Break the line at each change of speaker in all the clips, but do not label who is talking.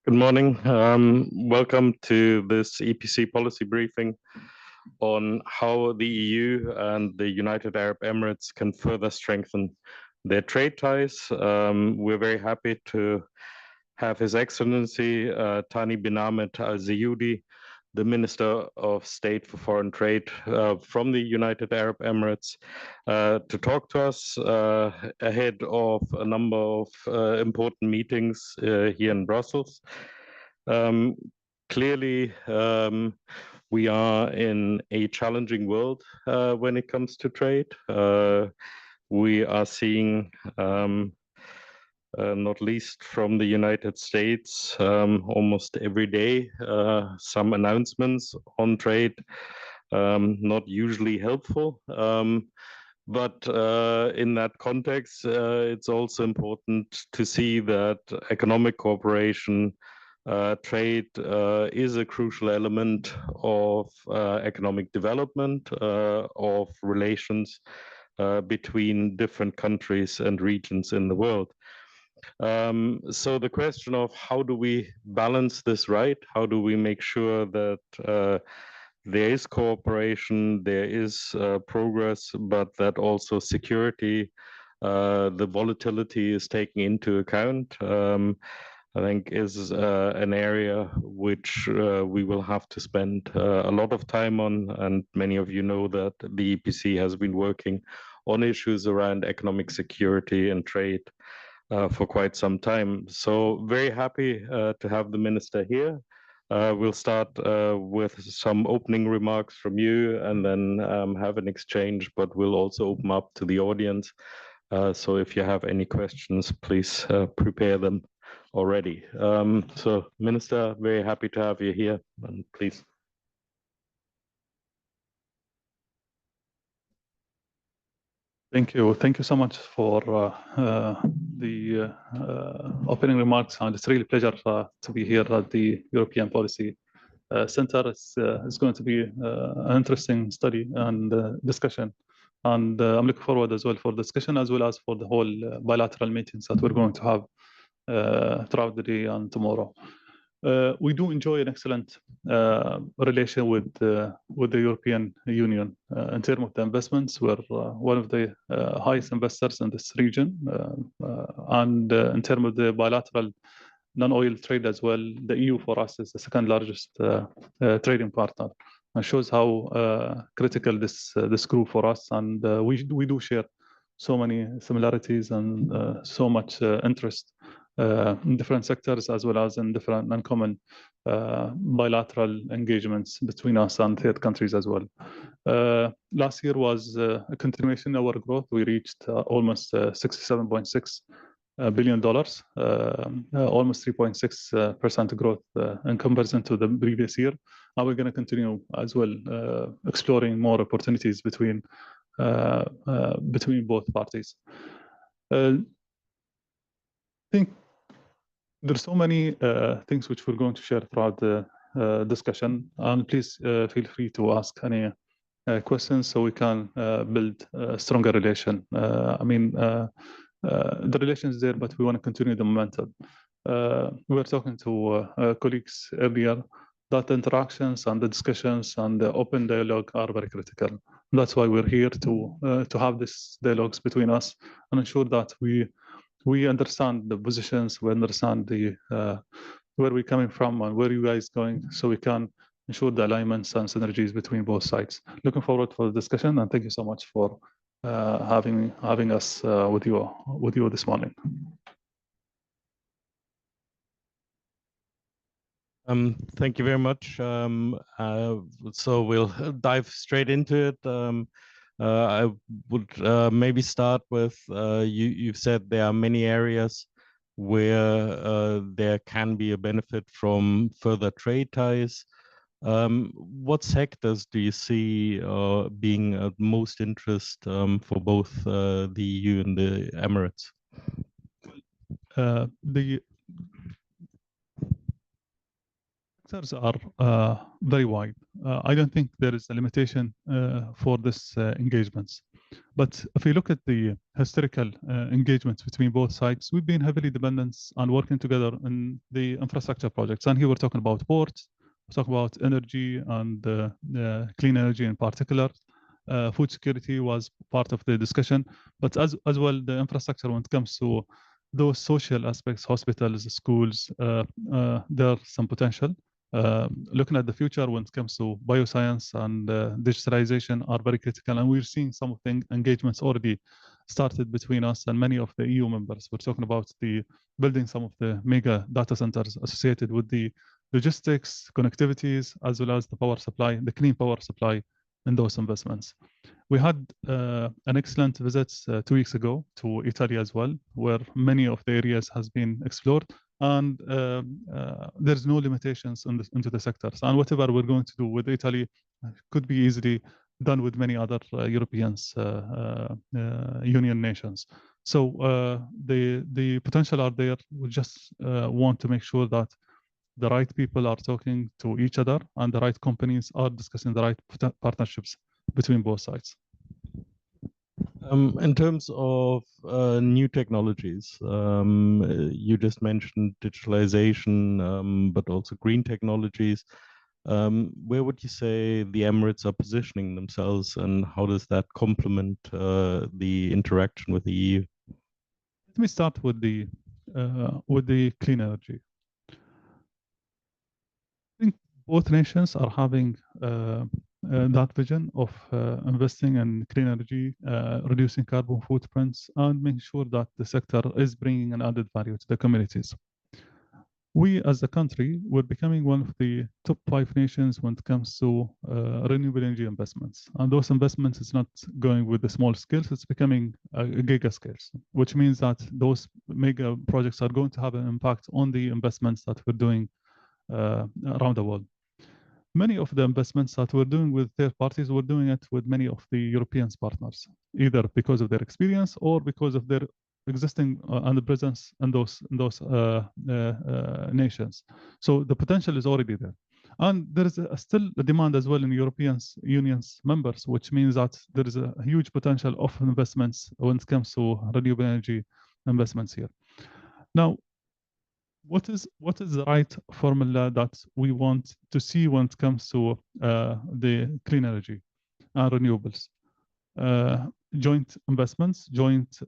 Good morning. Welcome to this EPC policy briefing on how the EU and the United Arab Emirates can further strengthen their trade ties. We're very happy to have His Excellency Thani bin Ahmed Zeyoudi, the Minister of State for Foreign Trade from the United Arab Emirates, to talk to us ahead of a number of important meetings here in Brussels. Clearly, we are in a challenging world when it comes to trade. We are seeing not least from the United States, almost every day, some announcements on trade, not usually helpful. But in that context, it's also important to see that economic cooperation, trade is a crucial element of economic development, of relations between different countries and regions in the world. So the question of how do we balance this right? How do we make sure that there is cooperation, there is progress, but that also security, the volatility is taken into account, I think is an area which we will have to spend a lot of time on. And many of you know that the EPC has been working on issues around economic security and trade for quite some time. So very happy to have the minister here. We'll start with some opening remarks from you and then have an exchange, but we'll also open up to the audience. So if you have any questions, please prepare them already. So Minister, very happy to have you here, and please.
Thank you. Thank you so much for the opening remarks, and it's really a pleasure to be here at the European Policy Center. It's going to be an interesting study and discussion, and I'm looking forward as well for discussion as well as for the whole bilateral meetings that we're going to have throughout the day and tomorrow. We do enjoy an excellent relation with the European Union in terms of the investments. We're one of the highest investors in this region, and in terms of the bilateral non-oil trade as well, the EU for us is the second largest trading partner, and shows how critical this group for us. And we do share so many similarities and so much interest in different sectors, as well as in different uncommon bilateral engagements between us and third countries as well. Last year was a continuation of our growth. We reached almost $67.6 billion, almost 3.6% growth in comparison to the previous year. And we're going to continue as well exploring more opportunities between both parties. I think there's so many things which we're going to share throughout the discussion, and please feel free to ask any questions so we can build a stronger relation. The relation is there, but we want to continue the momentum. We were talking to colleagues earlier that the interactions and the discussions and the open dialogue are very critical. That's why we're here to have these dialogues between us and ensure that we understand the positions, we understand where we're coming from and where you guys going, so we can ensure the alignments and synergies between both sides. Looking forward for the discussion, and thank you so much for having us with you this morning.
Thank you very much. So we'll dive straight into it. I would maybe start with you've said there are many areas where there can be a benefit from further trade ties. What sectors do you see being of most interest for both the EU and the Emirates?
The sectors are very wide. I don't think there is a limitation for this engagements. But if we look at the historical engagements between both sides, we've been heavily dependent on working together in the infrastructure projects. And here we're talking about ports, we're talking about energy and clean energy in particular. Food security was part of the discussion, but as well, the infrastructure when it comes to those social aspects, hospitals, schools, there's some potential. Looking at the future when it comes to bioscience and digitalization are very critical, and we're seeing some of the engagements already started between us and many of the EU members. We're talking about the building some of the mega data centers associated with the logistics, connectivities, as well as the power supply, the clean power supply in those investments. We had an excellent visit 2 weeks ago to Italy as well, where many of the areas has been explored, and there's no limitations into the sectors. And whatever we're going to do with Italy could be easily done with many other European Union nations. So the potential are there. We just want to make sure that the right people are talking to each other and the right companies are discussing the right partnerships between both sides.
In terms of new technologies, you just mentioned digitalization, but also green technologies. Where would you say the Emirates are positioning themselves, and how does that complement the interaction with the EU?
Let me start with the clean energy. I think both nations are having that vision of investing in clean energy, reducing carbon footprints, and making sure that the sector is bringing an added value to the communities. We, as a country, we're becoming one of the top 5 nations when it comes to renewable energy investments. And those investments is not going with the small scales, it's becoming giga scales, which means that those mega projects are going to have an impact on the investments that we're doing around the world. Many of the investments that we're doing with third parties, we're doing it with many of the European partners, either because of their experience or because of their existing and the presence in those nations. So the potential is already there. And there is still a demand as well in European Union's members, which means that there is a huge potential of investments when it comes to renewable energy investments here. Now, what is the right formula that we want to see when it comes to the clean energy and renewables? Joint investments, joint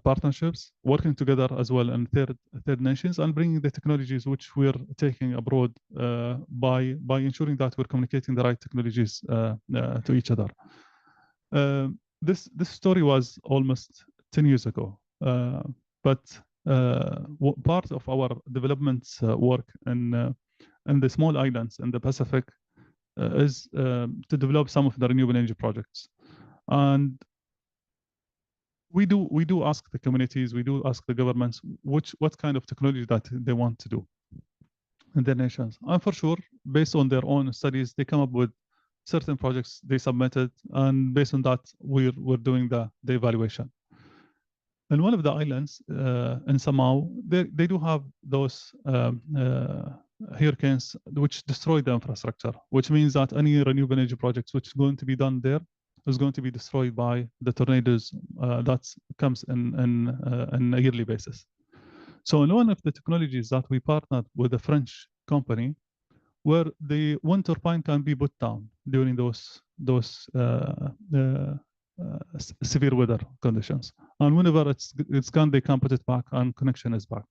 partnerships, working together as well in third nations, and bringing the technologies which we're taking abroad by ensuring that we're communicating the right technologies to each other. This story was almost 10 years ago, but part of our development work in the small islands in the Pacific is to develop some of the renewable energy projects. And we do ask the communities, we do ask the governments what kind of technology that they want to do in their nations. And for sure, based on their own studies, they come up with certain projects they submitted, and based on that, we're doing the evaluation. In one of the islands in Samau, they do have those hurricanes which destroy the infrastructure, which means that any renewable energy projects which is going to be done there is going to be destroyed by the tornadoes that comes in a yearly basis. So in one of the technologies that we partnered with a French company, where the wind turbine can be put down during those severe weather conditions, and whenever it's gone, they can put it back and connection is back.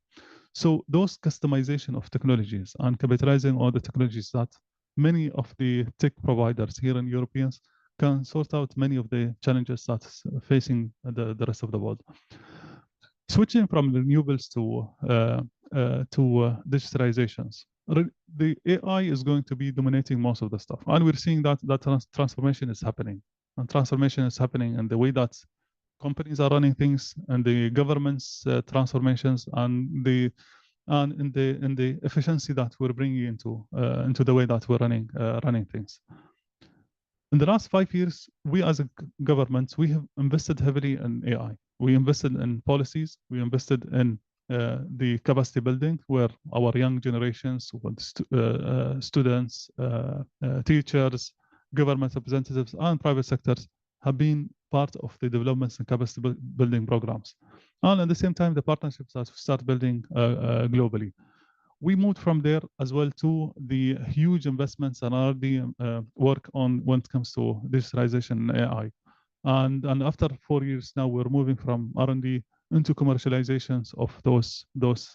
So those customization of technologies and capitalizing on the technologies that many of the tech providers here in Europeans can sort out many of the challenges that's facing the rest of the world. Switching from renewables to digitalizations, the AI is going to be dominating most of the stuff, and we're seeing that transformation is happening. And transformation is happening in the way that companies are running things, and the government's transformations, and in the efficiency that we're bringing into the way that we're running things. In the last 5 years, we as a government, we have invested heavily in AI. We invested in policies. We invested in the capacity building, where our young generations, students, teachers, government representatives, and private sectors have been part of the developments and capacity building programs. And at the same time, the partnerships that we start building globally. We moved from there as well to the huge investments and R&D work on when it comes to digitalization and AI. And after 4 years now, we're moving from R&D into commercializations of those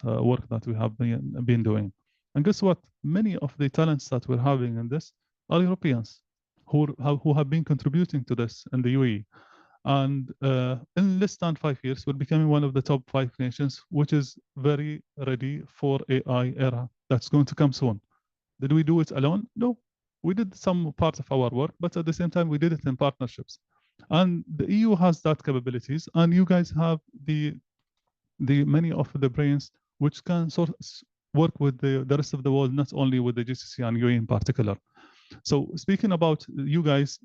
work that we have been doing. And guess what? Many of the talents that we're having in this are Europeans who have been contributing to this in the UAE. And in less than 5 years, we're becoming one of the top 5 nations, which is very ready for AI era that's going to come soon. Did we do it alone? No. We did some parts of our work, but at the same time, we did it in partnerships. And the EU has that capabilities, and you guys have the many of the brains which can sort of work with the rest of the world, not only with the GCC and UAE in particular. So speaking about you guys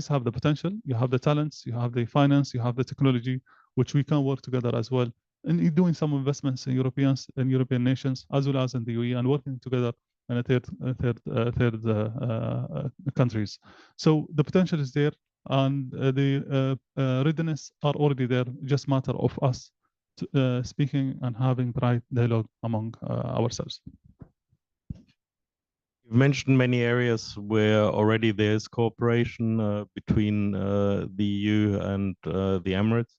have the potential, you have the talents, you have the finance, you have the technology, which we can work together as well. And doing some investments in European nations, as well as in the UAE, and working together in third countries. So the potential is there, and the readiness are already there. Just matter of us speaking and having the right dialogue among ourselves.
You've mentioned many areas where already there's cooperation between the EU and the Emirates.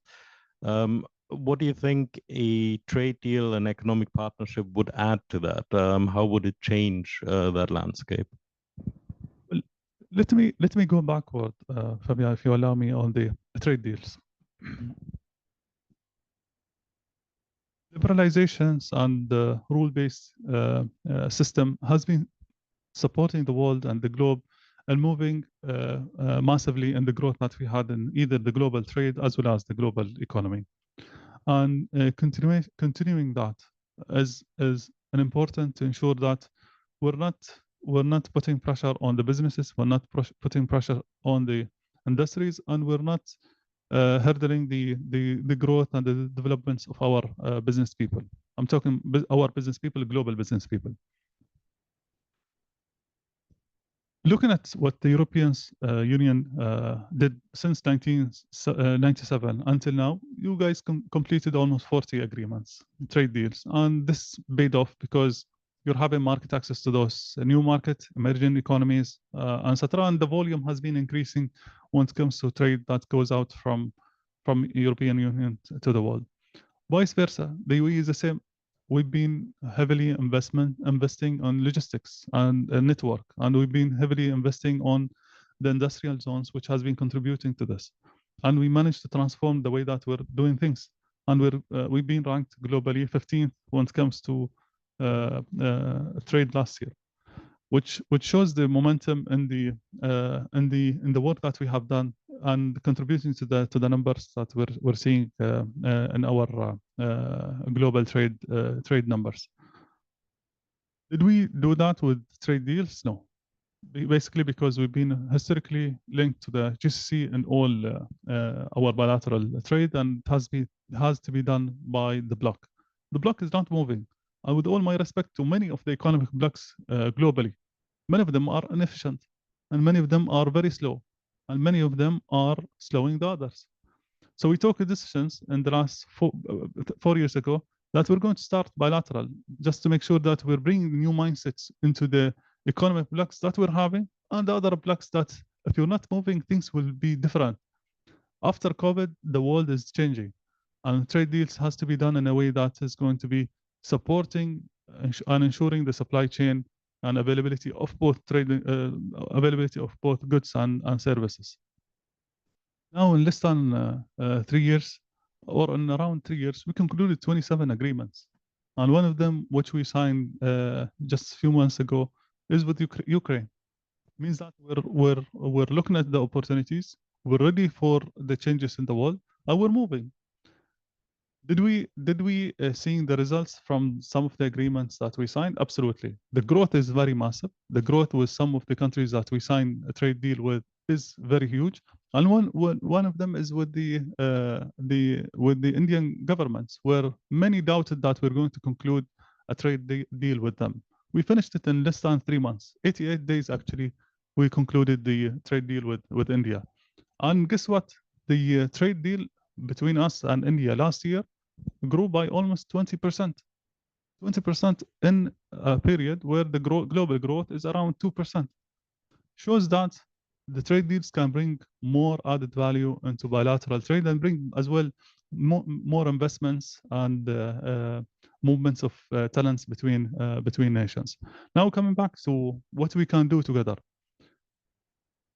What do you think a trade deal and economic partnership would add to that? How would it change that landscape?
Well, let me go backward, Fabian, if you allow me, on the trade deals. Liberalizations and the rule-based system has been supporting the world and the globe and moving massively in the growth that we had in either the global trade as well as the global economy. And continuing that is an important to ensure that we're not putting pressure on the businesses, we're not putting pressure on the industries, and we're not hurdling the growth and the developments of our business people. I'm talking our business people, global business people. Looking at what the European Union did since 1997 until now, you guys completed almost 40 agreements, trade deals, and this paid off because you're having market access to those new market, emerging economies, etc. And the volume has been increasing when it comes to trade that goes out from European Union to the world. Vice versa, the UAE is the same. We've been heavily investing on logistics and network, and we've been heavily investing on the industrial zones, which has been contributing to this. And we managed to transform the way that we're doing things. And we've been ranked globally 15th when it comes to trade last year, which shows the momentum in the work that we have done and contributing to the numbers that we're seeing in our global trade numbers. Did we do that with trade deals? No. Basically because we've been historically linked to the GCC in all our bilateral trade, and it has to be done by the bloc. The bloc is not moving. And with all my respect to many of the economic blocs globally, many of them are inefficient, and many of them are very slow, and many of them are slowing the others. So we took decisions in the last 4 years ago that we're going to start bilateral, just to make sure that we're bringing new mindsets into the economic blocks that we're having, and the other blocks that if you're not moving, things will be different. After COVID, the world is changing, and trade deals has to be done in a way that is going to be supporting and ensuring the supply chain and availability of both goods and services. Now, in less than 3 years, or in around 3 years, we concluded 27 agreements, and one of them, which we signed just a few months ago, is with Ukraine. It means that we're looking at the opportunities, we're ready for the changes in the world, and we're moving. Did we seeing the results from some of the agreements that we signed? Absolutely. The growth is very massive. The growth with some of the countries that we signed a trade deal with is very huge. And one of them is with the Indian governments, where many doubted that we're going to conclude a trade deal with them. We finished it in less than 3 months, 88 days actually. We concluded the trade deal with India. And guess what? the trade deal between us and India last year grew by almost 20%. 20% in a period where the global growth is around 2%. Shows that the trade deals can bring more added value into bilateral trade and bring as well more investments and movements of talents between nations. Now coming back to what we can do together.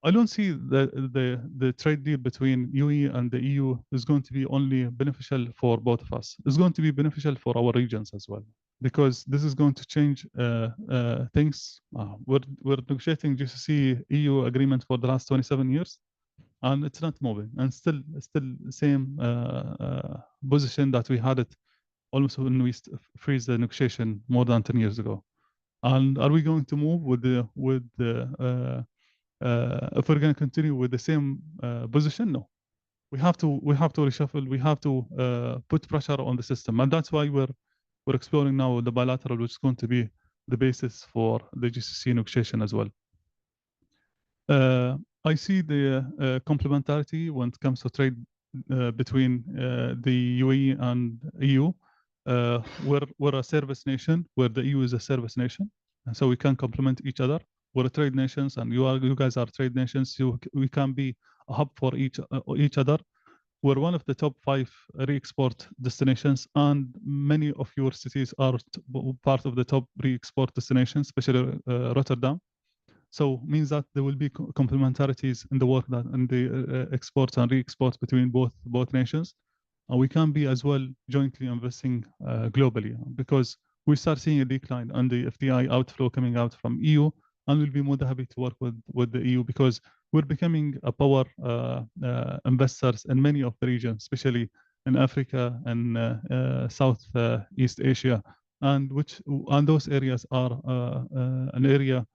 I don't see the trade deal between UAE and the EU is going to be only beneficial for both of us. It's going to be beneficial for our regions as well, because this is going to change things. We're negotiating GCC EU agreement for the last 27 years, and it's not moving, and still the same position that we had it almost when we freeze the negotiation more than 10 years ago. And are we going to move with the if we're going to continue with the same position? No, we have to reshuffle. We have to put pressure on the system, and that's why we're exploring now the bilateral, which is going to be the basis for the GCC negotiation as well. I see the complementarity when it comes to trade between the UAE and EU. We're a service nation, where the EU is a service nation, and so we can complement each other. We're trade nations, and you guys are trade nations. So we can be a hub for each other. We're one of the top 5 re-export destinations, and many of your cities are part of the top re-export destinations, especially Rotterdam. So means that there will be complementarities in the work that and the exports and re-exports between both nations, and we can be as well jointly investing globally, because we start seeing a decline on the FDI outflow coming out from EU. And we'll be more than happy to work with the EU, because we're becoming a power investors in many of the regions, especially in Africa and Southeast Asia, and those areas are an area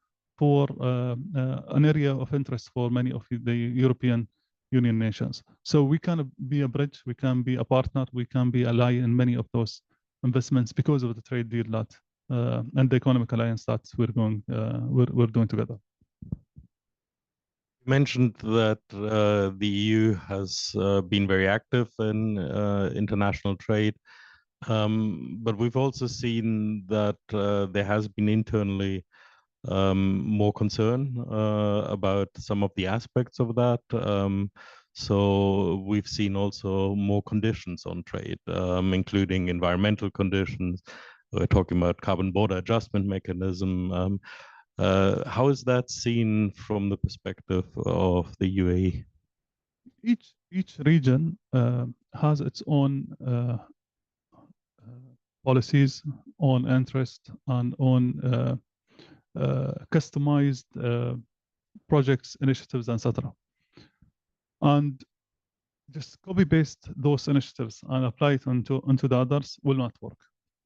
of interest for many of the European Union nations. So we can be a bridge, we can be a partner, we can be ally in many of those investments because of the trade deal that and the economic alliance that we're doing together.
You mentioned that the EU has been very active in international trade, but we've also seen that there has been internally more concern about some of the aspects of that. So we've seen also more conditions on trade, including environmental conditions. We're talking about carbon border adjustment mechanism. How is that seen from the perspective of the UAE?
Each region has its own policies, own interest, and own customized projects, initiatives, etc. And just copy paste those initiatives and apply it onto the others will not work.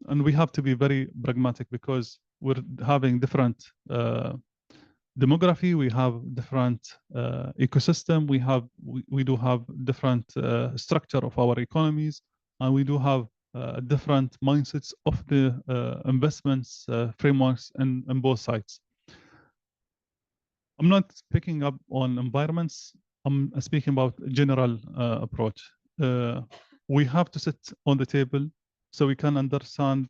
And we have to be very pragmatic, because we're having different demography, we have different ecosystem, we do have different structure of our economies, and we do have different mindsets of the investments frameworks in both sides. I'm not picking up on environments. I'm speaking about general approach. We have to sit on the table so we can understand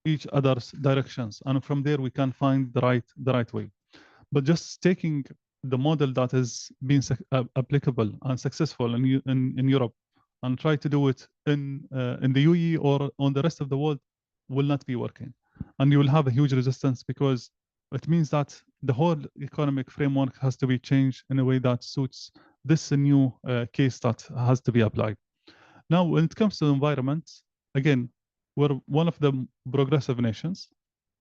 each other's directions, and from there we can find the right way. But just taking the model that has been applicable and successful in Europe and try to do it in the UAE or on the rest of the world will not be working, and you will have a huge resistance, because it means that the whole economic framework has to be changed in a way that suits this new case that has to be applied. Now, when it comes to the environment, again, we're one of the progressive nations.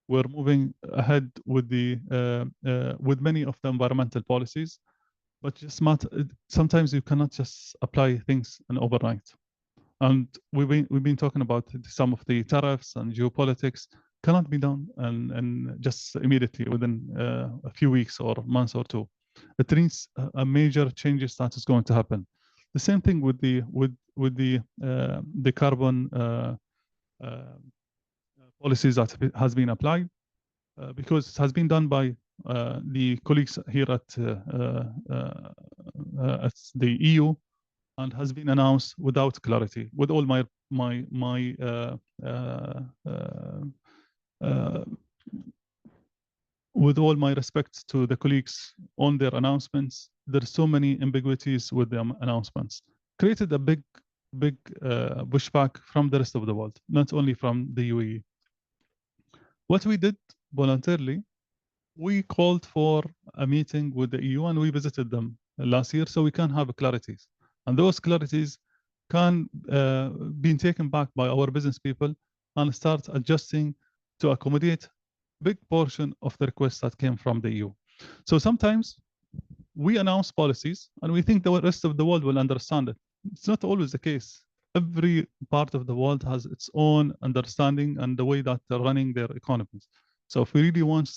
We're moving ahead with with many of the environmental policies, but sometimes you cannot just apply things in overnight. And we've been talking about some of the tariffs and geopolitics cannot be done and just immediately within a few weeks or months or two. It needs a major changes that is going to happen. The same thing with the carbon policies that has been applied, because it has been done by the colleagues here at the EU, and has been announced without clarity. With all my with all my respect to the colleagues on their announcements, there's so many ambiguities with the announcements. Created a big pushback from the rest of the world, not only from the UAE. What we did voluntarily, we called for a meeting with the EU and we visited them last year so we can have clarities. And those clarities can be taken back by our business people and start adjusting to accommodate big portion of the requests that came from the EU. So sometimes we announce policies and we think the rest of the world will understand it. It's not always the case. Every part of the world has its own understanding and the way that they're running their economies. So if we really want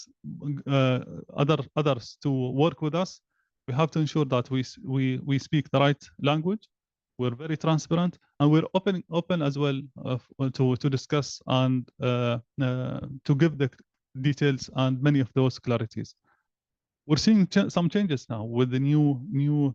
others to work with us, we have to ensure that we speak the right language. We're very transparent and we're open as well to discuss and to give the details and many of those clarities. We're seeing some changes now with the new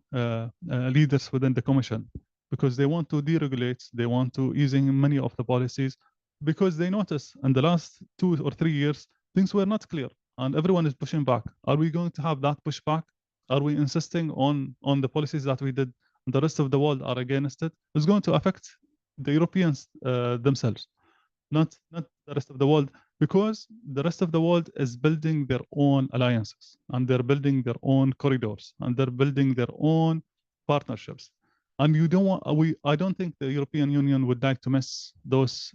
leaders within the Commission, because they want to deregulate, they want to easing many of the policies, because they notice in the last 2 or 3 years, things were not clear and everyone is pushing back. Are we going to have that pushback? Are we insisting on the policies that we did and the rest of the world are against it? It's going to affect the Europeans themselves, not the rest of the world, because the rest of the world is building their own alliances and they're building their own corridors and they're building their own partnerships. And you don't want, I don't think the European Union would like to miss those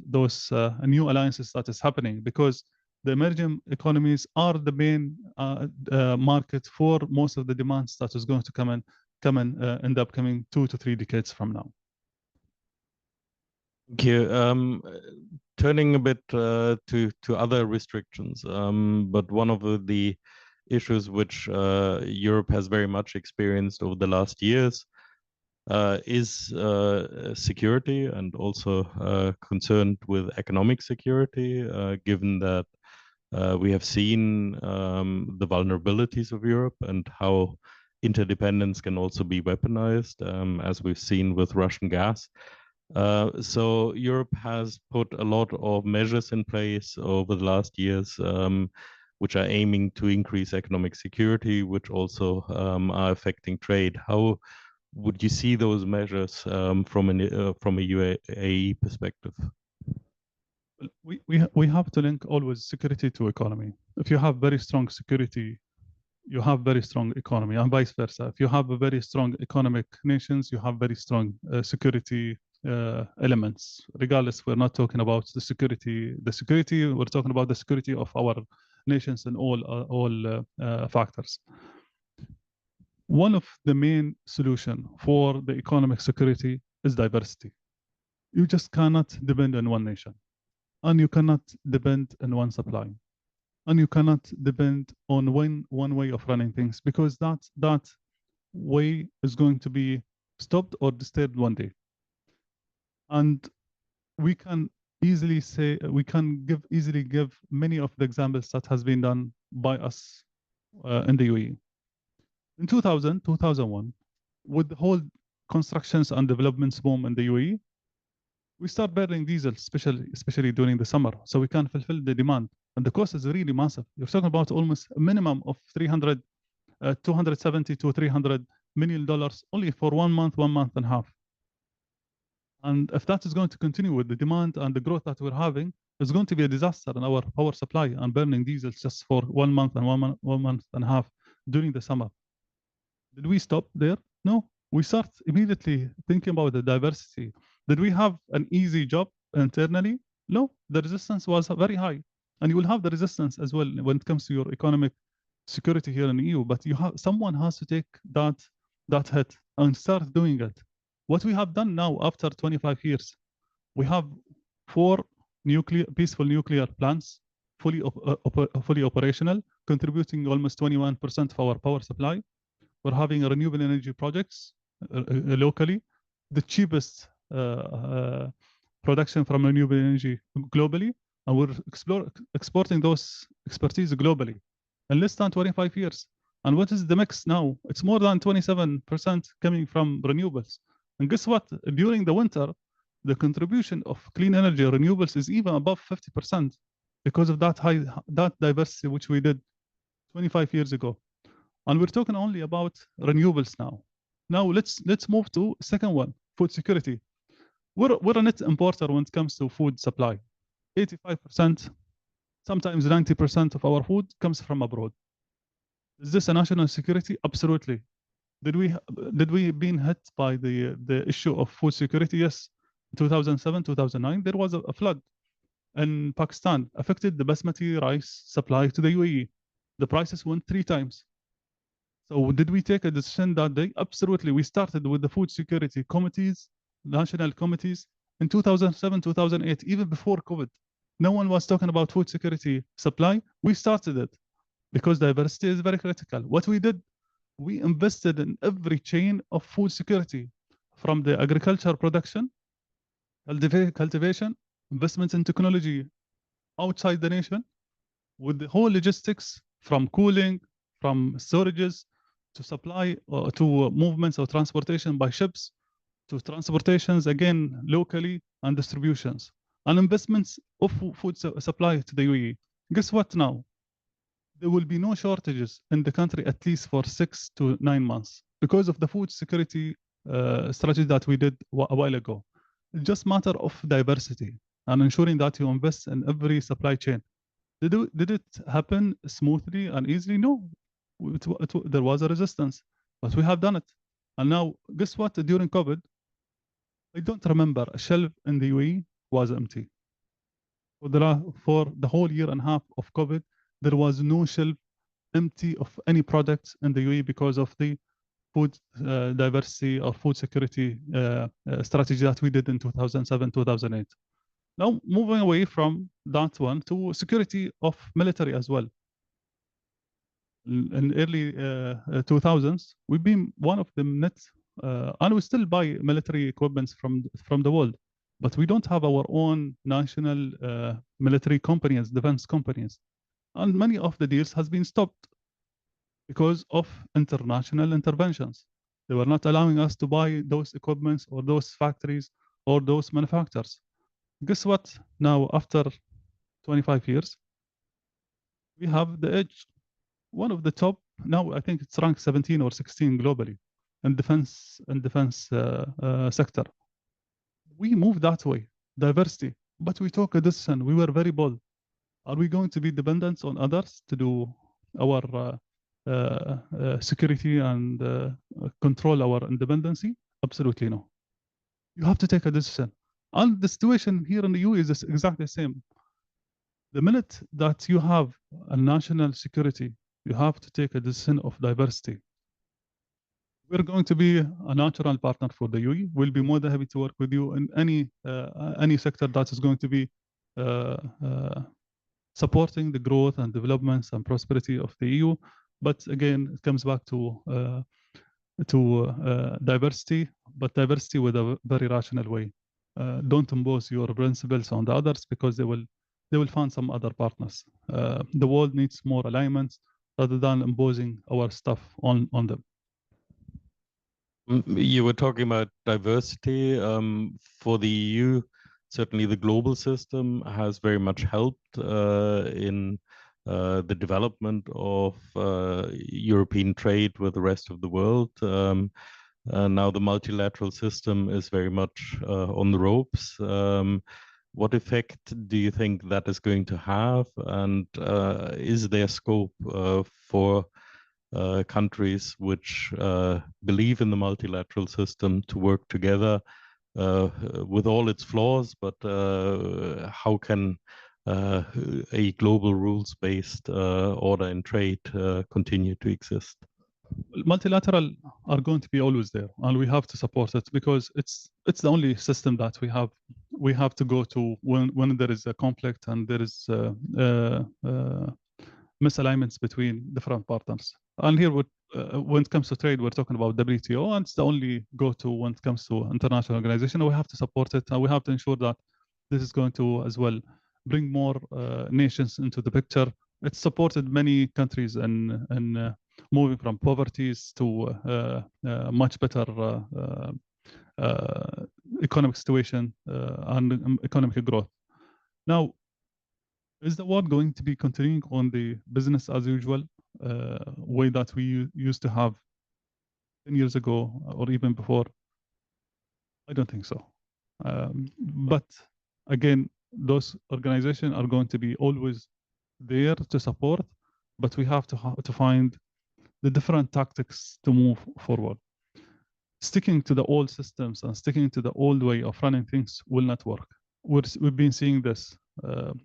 new alliances that is happening, because the emerging economies are the main market for most of the demands that is going to come in in the upcoming 2 to 3 decades from now.
Thank you. Turning a bit to other restrictions, but one of the issues which Europe has very much experienced over the last years is security, and also concerned with economic security, given that we have seen the vulnerabilities of Europe and how interdependence can also be weaponized, as we've seen with Russian gas. So Europe has put a lot of measures in place over the last years, which are aiming to increase economic security, which also are affecting trade. How would you see those measures from a UAE perspective?
We have to link always security to economy. If you have very strong security, you have very strong economy, and vice versa. If you have a very strong economic nations, you have very strong security elements. Regardless, we're not talking about the security. We're talking about the security of our nations and all factors. One of the main solution for the economic security is diversity. You just cannot depend on one nation, and you cannot depend on one supply, and you cannot depend on one way of running things, because that way is going to be stopped or disturbed one day. And we can easily give many of the examples that has been done by us in the UAE. In 2001, with the whole constructions and developments boom in the UAE, we start burning diesel, especially during the summer, so we can fulfill the demand. And the cost is really massive. You're talking about almost a minimum of $270 to $300 million only for 1 month and a half. And if that is going to continue with the demand and the growth that we're having, it's going to be a disaster in our power supply, and burning diesel just for 1 month and 1 month and a half during the summer. Did we stop there? No. We start immediately thinking about the diversity. Did we have an easy job internally? No. The resistance was very high. And you will have the resistance as well when it comes to your economic security here in the EU. But someone has to take that hit and start doing it. What we have done now after 25 years, we have 4 peaceful nuclear plants fully operational, contributing almost 21% of our power supply. We're having renewable energy projects locally, the cheapest production from renewable energy globally, and we're exporting those expertise globally in less than 25 years. And what is the mix now? It's more than 27% coming from renewables. And guess what? During the winter, the contribution of clean energy renewables is even above 50% because of that diversity which we did 25 years ago. And we're talking only about renewables now. Now let's move to second one, food security. We're a net importer when it comes to food supply. 85%, sometimes 90% of our food comes from abroad. Is this a national security? Absolutely. Did we been hit by the issue of food security? Yes. 2007, 2009, there was a flood in Pakistan, affected the basmati rice supply to the UAE. The prices went 3 times. So did we take a decision that day? Absolutely. We started with the food security committees, national committees in 2007, 2008, even before COVID. No one was talking about food security supply. We started it because diversity is very critical. What we did, we invested in every chain of food security, from the agriculture production, cultivation, investments in technology outside the nation, with the whole logistics from cooling, from storages, to supply, to movements or transportation by ships, to transportations again locally, and distributions, and investments of food supply to the UAE. Guess what now? There will be no shortages in the country at least for 6 to 9 months because of the food security strategy that we did a while ago. It's just matter of diversity and ensuring that you invest in every supply chain. Did it happen smoothly and easily? No. There was a resistance, but we have done it. And now, guess what? During COVID, I don't remember a shelf in the UAE was empty. For the whole year and a half of COVID, there was no shelf empty of any products in the UAE because of the food diversity or food security strategy that we did in 2007, 2008. Now, moving away from that one to security of military as well. In early 2000s, we've been one of the net, and we still buy military equipment from the world, but we don't have our own national military companies, defense companies. And many of the deals has been stopped because of international interventions. They were not allowing us to buy those equipments or those factories or those manufacturers. Guess what? Now, after 25 years, we have the edge. One of the top, now I think it's ranked 17 or 16 globally in defense sector. We moved that way, diversity, but we took a decision. We were very bold. Are we going to be dependent on others to do our security and control our independency? Absolutely no. You have to take a decision. And the situation here in the EU is exactly the same. The minute that you have a national security, you have to take a decision of diversity. We're going to be a natural partner for the UAE. We'll be more than happy to work with you in any sector that is going to be supporting the growth and developments and prosperity of the EU. But again, it comes back to diversity, but diversity with a very rational way. Don't impose your principles on the others because they will find some other partners. The world needs more alignment rather than imposing our stuff on them.
You were talking about diversity for the EU. Certainly, the global system has very much helped in the development of European trade with the rest of the world. Now the multilateral system is very much on the ropes. What effect do you think that is going to have? And is there scope for countries which believe in the multilateral system to work together with all its flaws, but how can a global rules-based order in trade continue to exist?
Multilateral are going to be always there, and we have to support it because it's the only system that we have. We have to go to when there is a conflict and there is misalignments between different partners. And here, when it comes to trade, we're talking about WTO, and it's the only go-to when it comes to international organization. We have to support it, and we have to ensure that this is going to as well bring more nations into the picture. It's supported many countries in moving from poverty to much better economic situation and economic growth. Now, is the world going to be continuing on the business as usual way that we used to have 10 years ago or even before? I don't think so. But again, those organizations are going to be always there to support, but we have to find the different tactics to move forward. Sticking to the old systems and sticking to the old way of running things will not work. We've been seeing this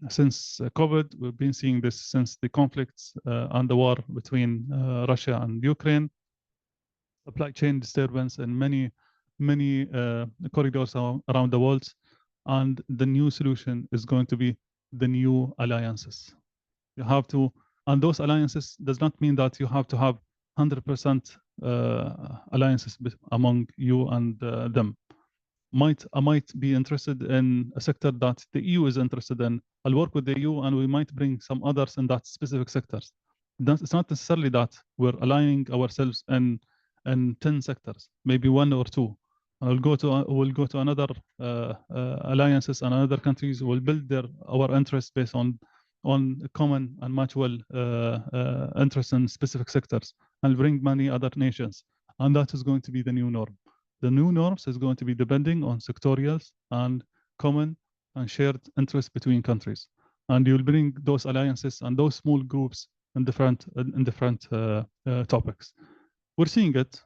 since COVID. We've been seeing this since the conflicts and the war between Russia and Ukraine. Supply chain disturbance in many corridors around the world. And the new solution is going to be the new alliances. You have to, and those alliances does not mean that you have to have 100% alliances among you and them. I might be interested in a sector that the EU is interested in. I'll work with the EU and we might bring some others in that specific sectors. It's not necessarily that we're aligning ourselves in 10 sectors, maybe one or two. And we'll go to another alliances and other countries will build our interests based on common and mutual interests in specific sectors and bring many other nations. And that is going to be the new norm. The new norms is going to be depending on sectorials and common and shared interests between countries. And you'll bring those alliances and those small groups in different topics. We're seeing it.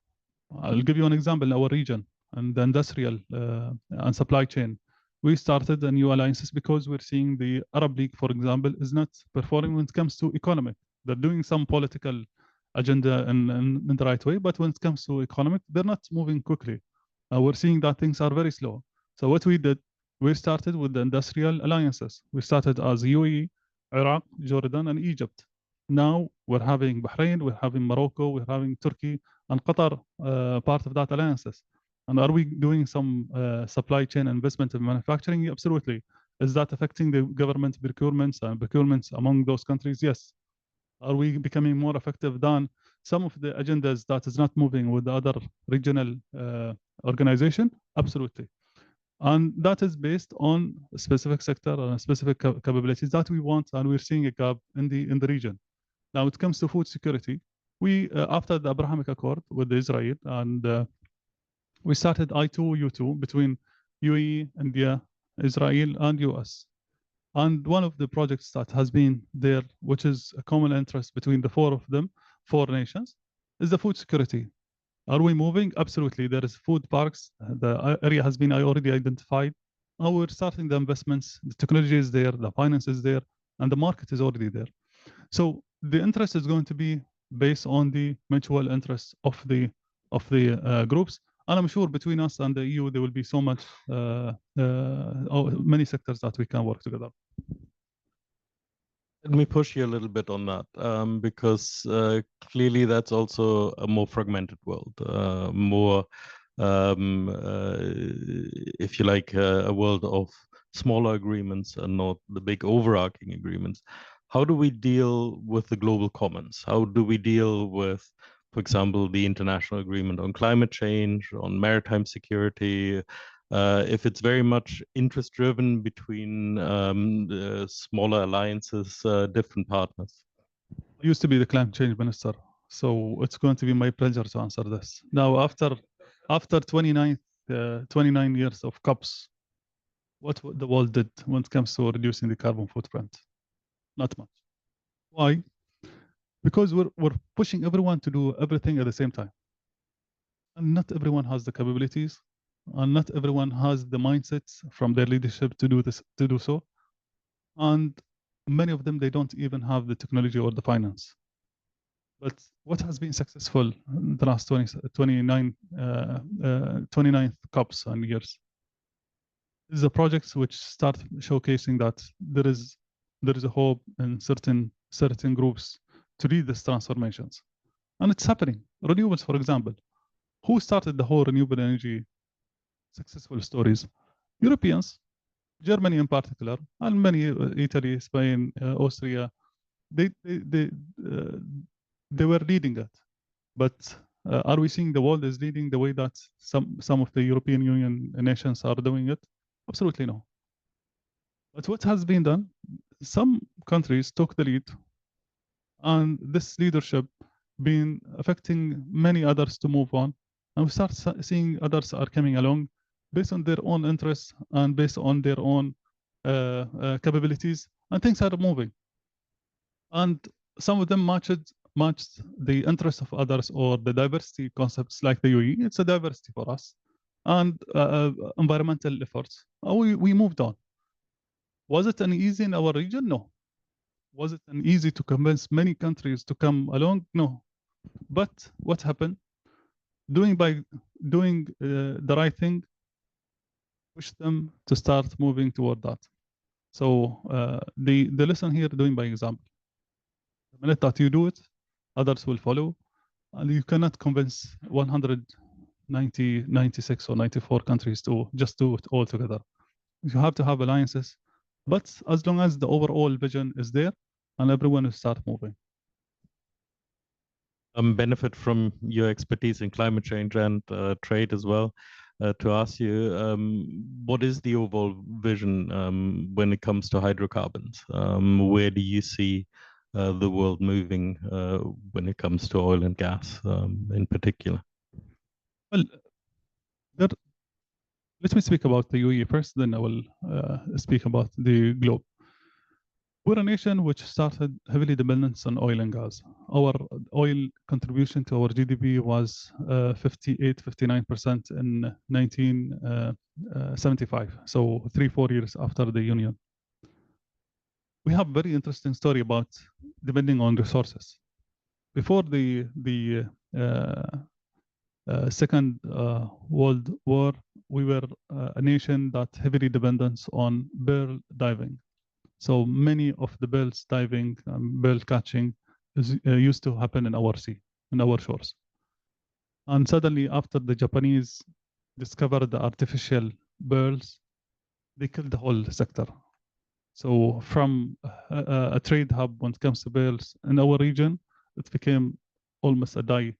I'll give you an example in our region and the industrial and supply chain. We started the new alliances because we're seeing the Arab League, for example, is not performing when it comes to economic. They're doing some political agenda in the right way, but when it comes to economic, they're not moving quickly. We're seeing that things are very slow. So what we did, we started with the industrial alliances. We started as UAE, Iraq, Jordan, and Egypt. Now we're having Bahrain, we're having Morocco, we're having Turkey, and Qatar part of that alliances. And are we doing some supply chain investment in manufacturing? Absolutely. Is that affecting the government procurements and procurements among those countries? Yes. Are we becoming more effective than some of the agendas that is not moving with the other regional organization? Absolutely. And that is based on a specific sector and specific capabilities that we want, and we're seeing a gap in the region. Now, it comes to food security. We, after the Abrahamic Accord with Israel, and we started I2, U2 between UAE, India, Israel, and US. And one of the projects that has been there, which is a common interest between the four nations, is the food security. Are we moving? Absolutely. There is food parks. The area has been already identified. Now we're starting the investments. The technology is there, the finance is there, and the market is already there. So the interest is going to be based on the mutual interests of the groups. And I'm sure between us and the EU, there will be so much, many sectors that we can work together.
Let me push you a little bit on that, because clearly that's also a more fragmented world, more, if you like, a world of smaller agreements and not the big overarching agreements. How do we deal with the global commons? How do we deal with, for example, the international agreement on climate change, on maritime security, if it's very much interest-driven between smaller alliances, different partners?
I used to be the climate change minister, so it's going to be my pleasure to answer this. Now, after 29 years of COPs, what the world did when it comes to reducing the carbon footprint? Not much. Why? Because we're pushing everyone to do everything at the same time. And not everyone has the capabilities, and not everyone has the mindsets from their leadership to do so. And many of them, they don't even have the technology or the finance. But what has been successful in the last 29 COPs and years is the projects which start showcasing that there is a hope in certain groups to lead these transformations. And it's happening. Renewables, for example. Who started the whole renewable energy successful stories? Europeans, Germany in particular, and many, Italy, Spain, Austria, they were leading it. But Are we seeing the world is leading the way that some of the European Union nations are doing it? Absolutely no. But what has been done? Some countries took the lead, and this leadership been affecting many others to move on. And we start seeing others are coming along based on their own interests and based on their own capabilities, and things are moving. And some of them matched the interests of others or the diversity concepts like the UAE. It's a diversity for us. And environmental efforts. We moved on. Was it an easy in our region? No. Was it an easy to convince many countries to come along? No. But what happened? Doing the right thing, push them to start moving toward that. So the lesson here, doing by example. The minute that you do it, others will follow, and you cannot convince 96 or 94 countries to just do it all together. You have to have alliances, but as long as the overall vision is there, and everyone will start moving.
Benefit from your expertise in climate change and trade as well. To ask you, what is the overall vision when it comes to hydrocarbons? Where do you see the world moving when it comes to oil and gas in particular?
Well, let me speak about the UAE first, then I will speak about the globe. We're a nation which started heavily dependent on oil and gas. Our oil contribution to our GDP was 58, 59% in 1975, so 3-4 years after the union. We have a very interesting story about depending on resources. Before the Second World War, we were a nation that heavily dependent on pearl diving. So many of the pearls diving, pearl catching used to happen in our sea, in our shores. And suddenly, after the Japanese discovered the artificial pearls, they killed the whole sector. So from a trade hub when it comes to pearls in our region, it became almost a die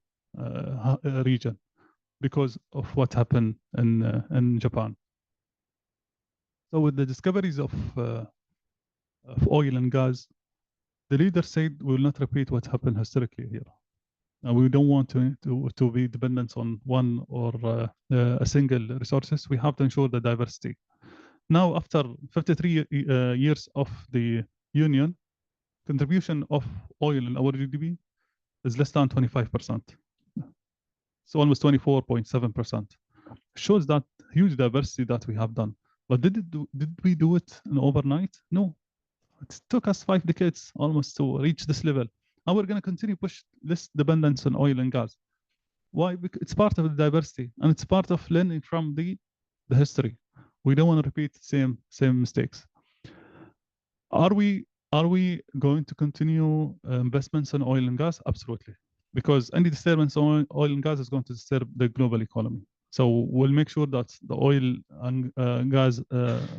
region because of what happened in Japan. So with the discoveries of oil and gas, the leader said we will not repeat what happened historically here. And we don't want to be dependent on one or a single resources. We have to ensure the diversity. Now, after 53 years of the union, contribution of oil in our GDP is less than 25%. It's almost 24.7%. Shows that huge diversity that we have done. But did we do it in overnight? No. It took us 5 decades almost to reach this level. And we're going to continue push this dependence on oil and gas. Why? Because it's part of the diversity, and it's part of learning from the history. We don't want to repeat the same mistakes. Are we going to continue investments in oil and gas? Absolutely. Because any disturbance on oil and gas is going to disturb the global economy. So we'll make sure that the oil and gas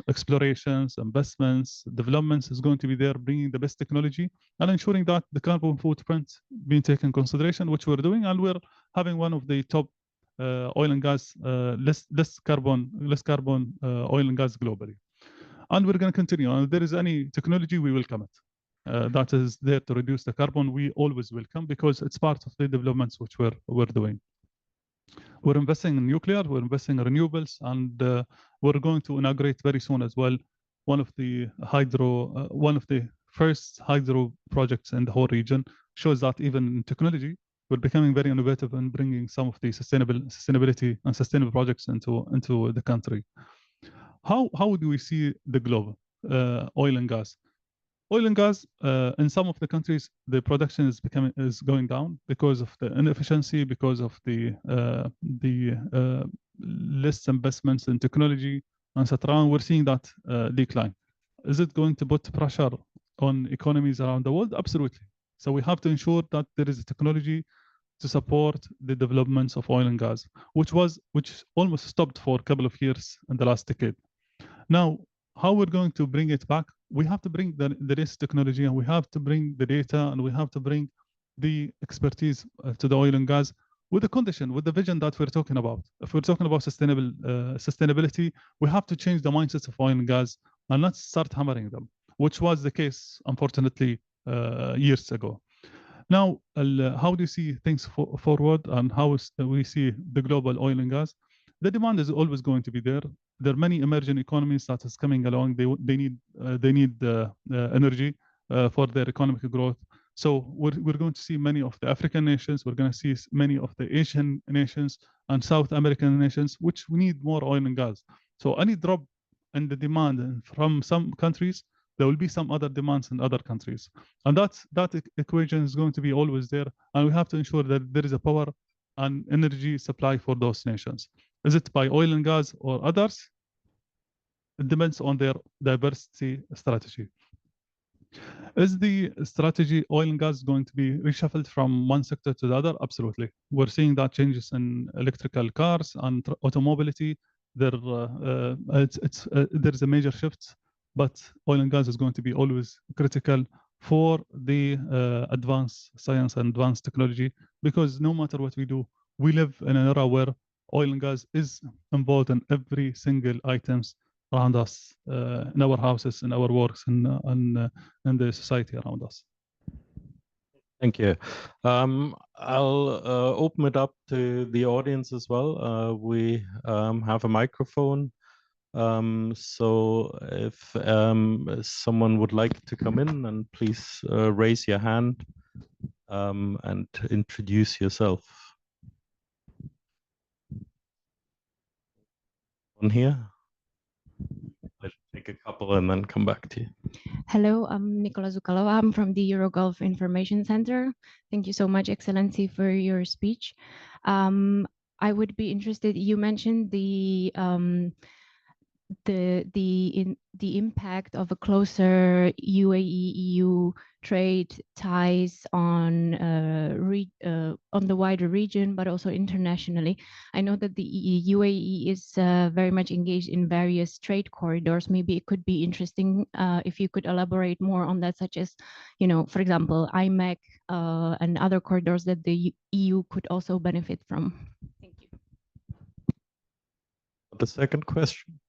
explorations, investments, developments is going to be there, bringing the best technology and ensuring that the carbon footprint being taken in consideration, which we're doing, and we're having one of the top oil and gas less carbon oil and gas globally. And we're going to continue. And if there is any technology, we welcome it. That is there to reduce the carbon. We always welcome because it's part of the developments which we're doing. We're investing in nuclear, we're investing in renewables, and we're going to inaugurate very soon as well one of the first hydro projects in the whole region. Shows that even in technology, we're becoming very innovative and bringing some of the sustainability and sustainable projects into the country. How do we see the globe, oil and gas? Oil and gas, in some of the countries, the production is going down because of the inefficiency, because of the less investments in technology, etc. And we're seeing that decline. Is it going to put pressure on economies around the world? Absolutely. So we have to ensure that there is a technology to support the developments of oil and gas, which almost stopped for a couple of years in the last decade. Now, how we're going to bring it back? We have to bring the latest technology, and we have to bring the data, and we have to bring the expertise to the oil and gas, with the condition, with the vision that we're talking about. If we're talking about sustainability, we have to change the mindsets of oil and gas and not start hammering them, which was the case, unfortunately, years ago. Now, how do you see things forward, and how we see the global oil and gas? The demand is always going to be there. There are many emerging economies that is coming along. They need energy for their economic growth. So we're going to see many of the African nations. We're going to see many of the Asian nations and South American nations, which we need more oil and gas. So any drop in the demand from some countries, there will be some other demands in other countries. And that equation is going to be always there. And we have to ensure that there is a power and energy supply for those nations. Is it by oil and gas or others? It depends on their diversity strategy. Is the strategy oil and gas going to be reshuffled from one sector to the other? Absolutely. We're seeing that changes in electrical cars and automobility. There's a major shift, but oil and gas is going to be always critical for the advanced science and advanced technology, because no matter what we do, we live in an era where oil and gas is involved in every single items around us, in our houses, in our works, and the society around us.
Thank you. I'll open it up to the audience as well. We have a microphone. So if someone would like to come in, and please raise your hand and introduce yourself. One here. Let's take a couple and then come back to you.
Hello, I'm Nicola Zukalova. I'm from the Eurogulf Information Center. Thank you so much, Excellency, for your speech. I would be interested, you mentioned the impact of a closer UAE-EU trade ties on the wider region, but also internationally. I know that the UAE is very much engaged in various trade corridors. Maybe it could be interesting if you could elaborate more on that, such as, for example, IMEC and other corridors that the EU could also benefit from. Thank you.
The second question.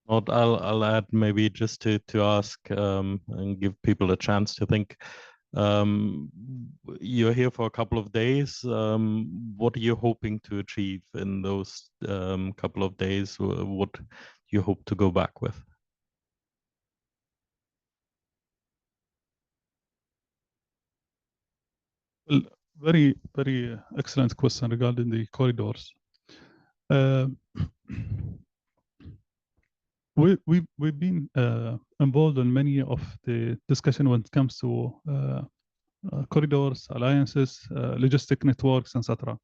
I'll add maybe just to ask and give people a chance to think. You're here for a couple of days. What are you hoping to achieve in those couple of days? What do you hope to go back with?
Well, very, very excellent question regarding the corridors. We've been involved in many of the discussion when it comes to corridors, alliances, logistic networks, etc.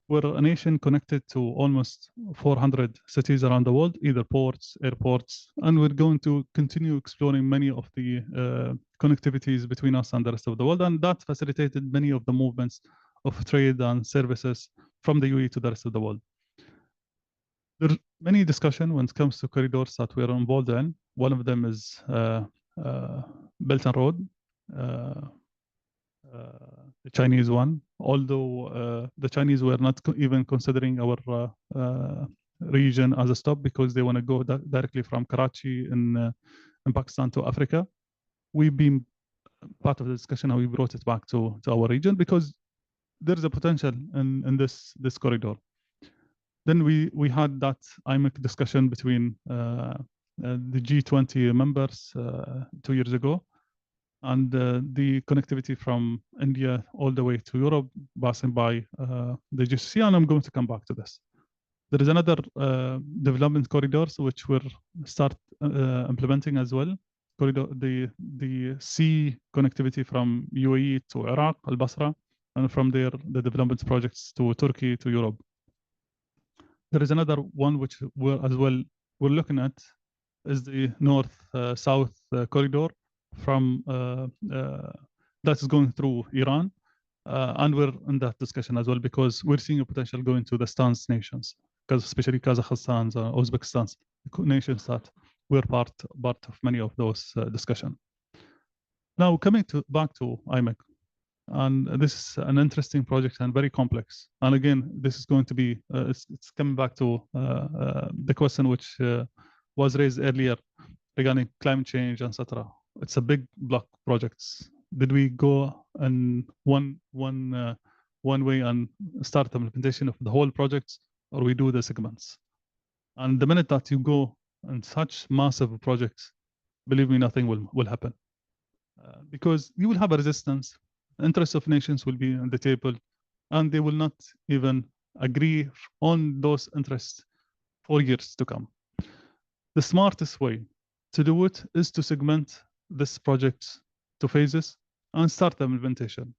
We're a nation connected to almost 400 cities around the world, either ports, airports, and we're going to continue exploring many of the connectivities between us and the rest of the world, and that facilitated many of the movements of trade and services from the UAE to the rest of the world. There's many discussion when it comes to corridors that we're involved in. One of them is Belt and Road, the Chinese one, although the Chinese were not even considering our region as a stop because they want to go directly from Karachi in Pakistan to Africa. We've been part of the discussion and we brought it back to our region because there is a potential in this corridor. Then we had that IMEC discussion between the G20 members 2 years ago, and the connectivity from India all the way to Europe, passing by the GCC, and I'm going to come back to this. There is another development corridors which we'll start implementing as well. Corridor, the sea connectivity from UAE to Iraq, Al-Basra, and from there the development projects to Turkey to Europe. There is another one which we're looking at is the north-south corridor from that is going through Iran, and we're in that discussion as well because we're seeing a potential going to the Stans nations, because especially Kazakhstan, Uzbekistan, nations that we're part of many of those discussions. Now coming back to IMEC, And this is an interesting project and very complex. And again, this is going to be, it's coming back to the question which was raised earlier regarding climate change, etc. It's a big block projects. Did we go in one way and start the implementation of the whole projects, or we do the segments? And the minute that you go in such massive projects, believe me, nothing will happen. Because you will have a resistance. Interests of nations will be on the table, and they will not even agree on those interests for years to come. The smartest way to do it is to segment this project to phases and start the implementation.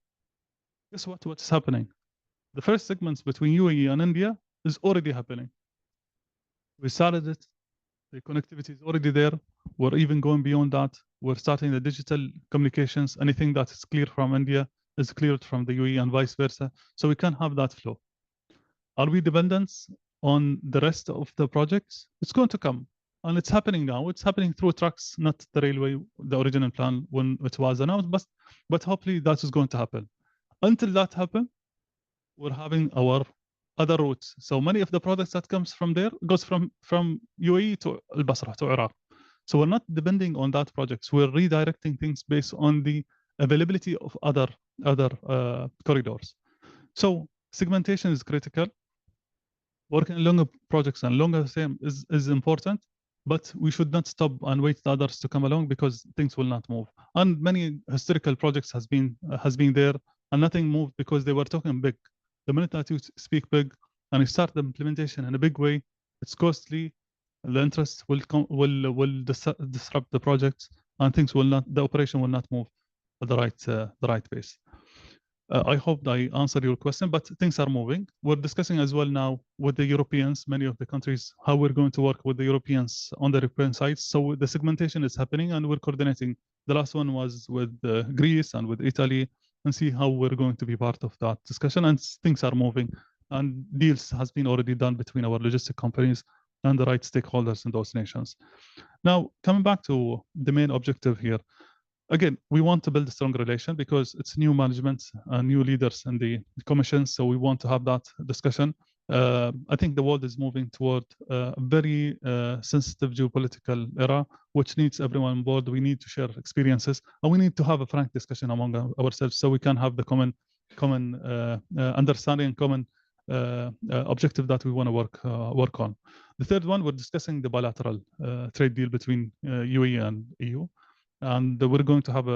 Guess what's happening? The first segments between UAE and India is already happening. We started it. The connectivity is already there. We're even going beyond that. We're starting the digital communications. Anything that is cleared from India is cleared from the UAE and vice versa. So we can have that flow. Are we dependent on the rest of the projects? It's going to come. And it's happening now. It's happening through trucks, not the railway, the original plan when it was announced. But hopefully that is going to happen. Until that happens, we're having our other routes. So many of the products that comes from there goes from UAE to Al Basra, to Iraq. So we're not depending on that projects. We're redirecting things based on the availability of other corridors. So segmentation is critical. Working on longer projects and longer term is important, but we should not stop and wait for others to come along because things will not move. And many historical projects has been there and nothing moved because they were talking big. The minute that you speak big and you start the implementation in a big way, it's costly. The interest will disrupt the projects, and things will not. The operation will not move at the right pace. I hope I answered your question, but things are moving. We're discussing as well now with the Europeans, many of the countries, how we're going to work with the Europeans on the European side. So the segmentation is happening, and we're coordinating. The last one was with Greece and with Italy, and see how we're going to be part of that discussion. And things are moving, and deals has been already done between our logistic companies and the right stakeholders in those nations. Now, coming back to the main objective here, again, we want to build a strong relation because it's new management and new leaders in the commission. So we want to have that discussion. I think the world is moving toward a very sensitive geopolitical era, which needs everyone on board. We need to share experiences, and we need to have a frank discussion among ourselves so we can have the common understanding and common objective that we want to work on. The third one, we're discussing the bilateral trade deal between UAE and EU. And we're going to have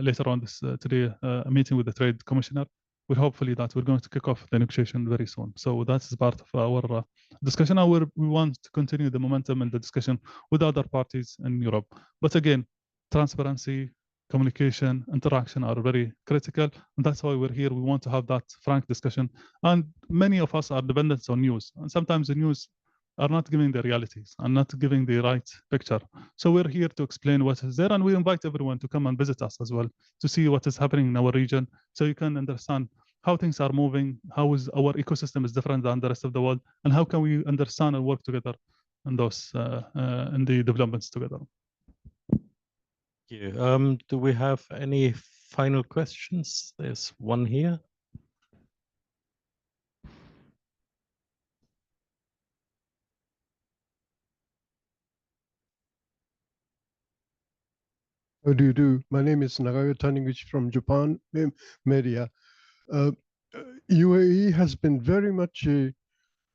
later on this today a meeting with the trade commissioner. We're hopefully that we're going to kick off the negotiation very soon. So that's part of our discussion. Now we want to continue the momentum and the discussion with other parties in Europe. But again, transparency, communication, interaction are very critical. And that's why we're here. We want to have that frank discussion. And many of us are dependent on news. And sometimes the news are not giving the realities and not giving the right picture. So we're here to explain what is there, and we invite everyone to come and visit us as well to see what is happening in our region, so you can understand how things are moving, how is our ecosystem is different than the rest of the world, and how can we understand and work together in those in the developments together.
Thank you. Do we have any final questions? There's one here.
How do you do? My name is Nagayo Taniguchi from Japan Media. UAE has been very much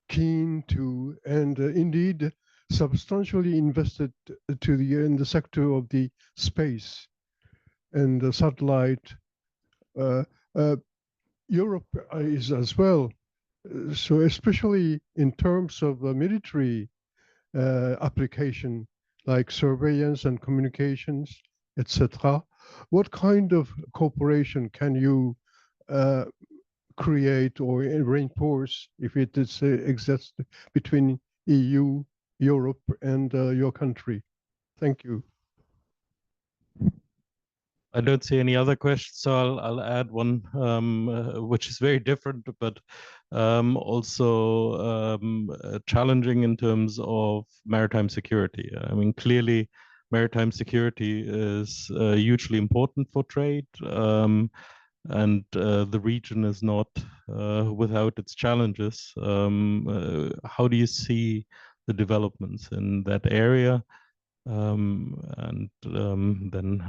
keen to and indeed substantially invested in the sector of the space and the satellite. Europe is as well. So especially in terms of military application like surveillance and communications, etc. What kind of cooperation can you create or reinforce if it is exists between EU, Europe, and your country? Thank you.
I don't see any other questions, so I'll add one, which is very different, but also challenging in terms of maritime security. I mean, clearly, maritime security is hugely important for trade. and the region is not without its challenges. How do you see the developments in that area? And then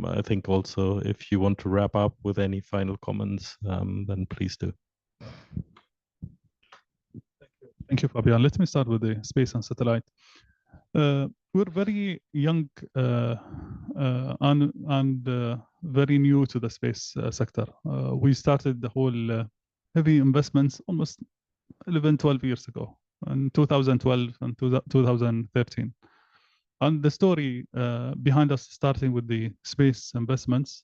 I think also if you want to wrap up with any final comments, then please do.
Thank you, Fabian. Let me start with the space and satellite. We're very young and very new to the space sector. We started the whole heavy investments almost 11, 12 years ago, in 2012 and 2013. And the story behind us starting with the space investments,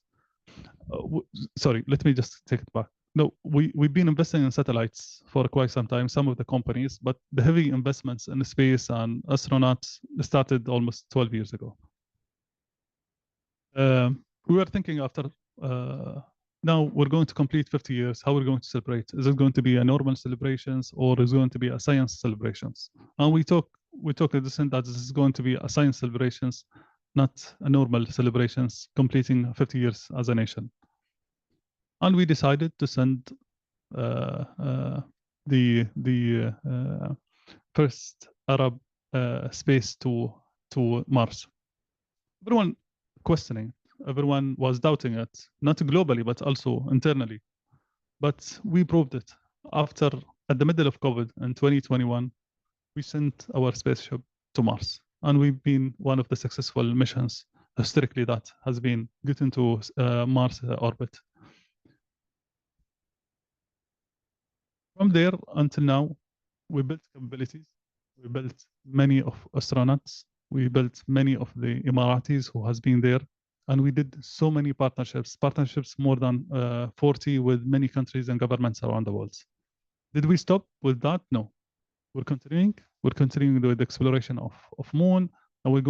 sorry, let me just take it back. No, we've been investing in satellites for quite some time, some of the companies, but the heavy investments in space and astronauts started almost 12 years ago. We were thinking after, now we're going to complete 50 years, how we're going to celebrate. Is it going to be a normal celebrations or is it going to be a science celebrations? And we talk at the sense that this is going to be a science celebrations, not a normal celebrations, completing 50 years as a nation. And we decided to send the first Arab space to Mars. Everyone questioning, everyone was doubting it, not globally, but also internally. But we proved it. At the middle of COVID in 2021, we sent our spaceship to Mars. And we've been one of the successful missions historically that has been getting to Mars orbit. From there until now, we built capabilities. We built many of astronauts. We built many of the Emiratis who has been there. And we did so many partnerships more than 40 with many countries and governments around the world. Did we stop with that? No. We're continuing. We're continuing with the exploration of Moon, and we're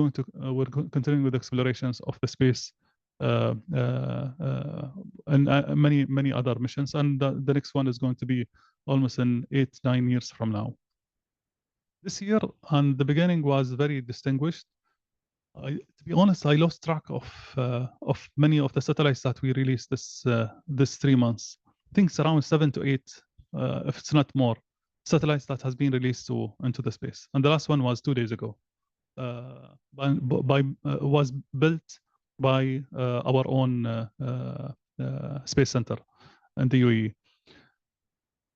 continuing with explorations of the space and many other missions. And the next one is going to be almost in 8-9 years from now. This year, and the beginning was very distinguished. To be honest, I lost track of many of the satellites that we released this 3 months. I think it's around 7 to 8, if it's not more, satellites that has been released into the space. And the last one was 2 days ago. Was built by our own space center in the UAE.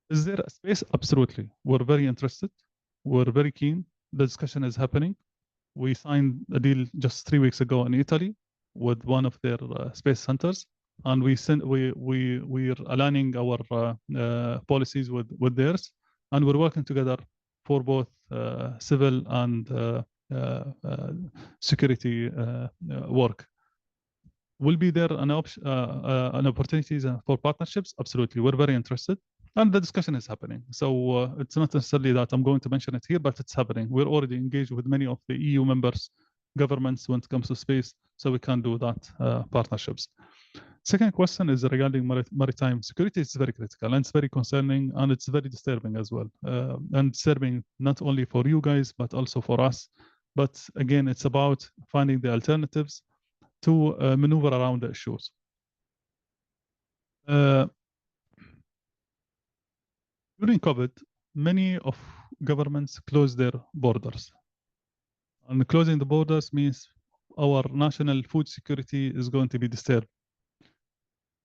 Is there a space? Absolutely. We're very interested. We're very keen. The discussion is happening. We signed a deal just 3 weeks ago in Italy with one of their space centers, and we're aligning our policies with theirs, and we're working together for both civil and security work. Will be there an opportunities for partnerships? Absolutely. We're very interested. And the discussion is happening. So it's not necessarily that I'm going to mention it here, but it's happening. We're already engaged with many of the EU members, governments when it comes to space, so we can do that partnerships. Second question is regarding maritime security. It's very critical and it's very concerning and it's very disturbing as well. And disturbing not only for you guys, but also for us. But again, it's about finding the alternatives to maneuver around the issues. During COVID, many of governments closed their borders. And closing the borders means our national food security is going to be disturbed.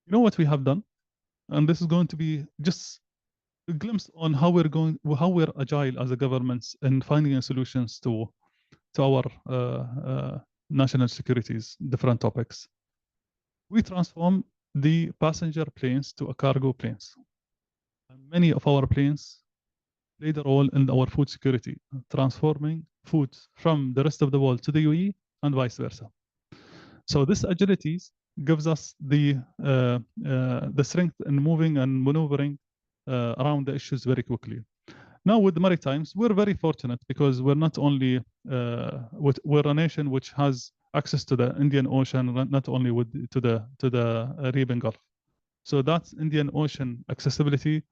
You know what we have done? And this is going to be just a glimpse on how we're agile as a government in finding solutions to our national securities, different topics. We transform the passenger planes to cargo planes. And many of our planes played a role in our food security, transforming food from the rest of the world to the UAE and vice versa. So this agility gives us the strength in moving and maneuvering around the issues very quickly. Now with the maritimes, we're very fortunate because we're not only we're a nation which has access to the Indian Ocean, not only to the Arabian Gulf. So that Indian Ocean accessibility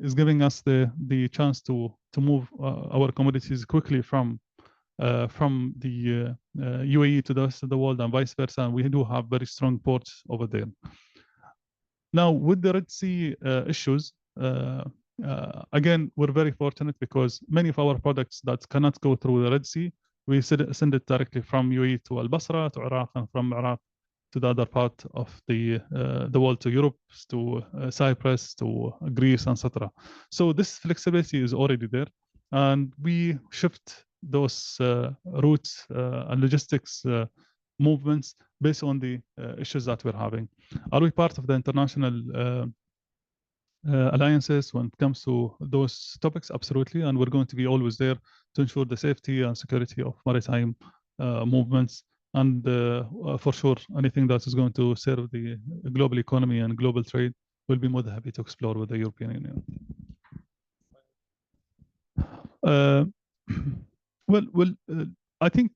is giving us the chance to move our commodities quickly from the UAE to the rest of the world and vice versa. And we do have very strong ports over there. Now, with the Red Sea issues, again, we're very fortunate because many of our products that cannot go through the Red Sea, we send it directly from UAE to Al Basra, to Iraq, and from Iraq to the other part of the world, to Europe, to Cyprus, to Greece, etc. So this flexibility is already there, and we shift those routes and logistics movements based on the issues that we're having. Are we part of the international alliances when it comes to those topics? Absolutely, and we're going to be always there to ensure the safety and security of maritime movements. And for sure, anything that is going to serve the global economy and global trade, we'll be more than happy to explore with the European Union. I think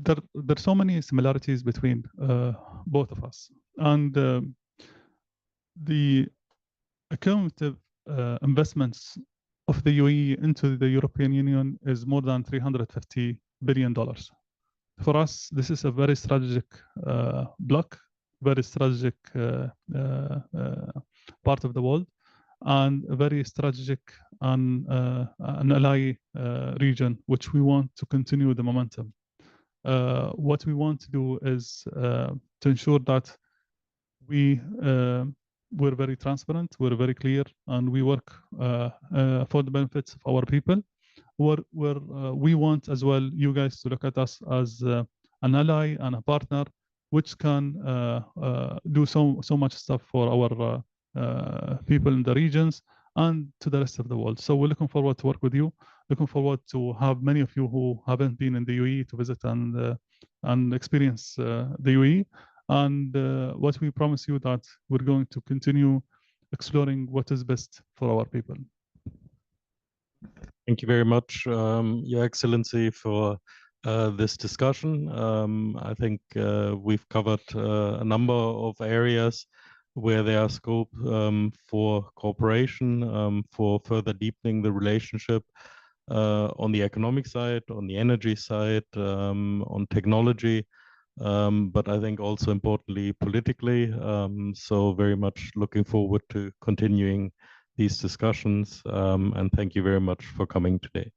there's so many similarities between both of us, and the cumulative investments of the UAE into the European Union is more than $350 billion. For us, this is a very strategic block, very strategic part of the world, and a very strategic and an ally region, which we want to continue the momentum. What we want to do is to ensure that we're very transparent, we're very clear, and we work for the benefits of our people. We want as well you guys to look at us as an ally and a partner, which can do so much stuff for our people in the regions and to the rest of the world. So we're looking forward to work with you. Looking forward to have many of you who haven't been in the UAE to visit and experience the UAE. And what we promise you that we're going to continue exploring what is best for our people.
Thank you very much, Your Excellency, for this discussion. I think we've covered a number of areas where there are scope for cooperation, for further deepening the relationship on the economic side, on the energy side, on technology, but I think also importantly politically. So very much looking forward to continuing these discussions, and thank you very much for coming today.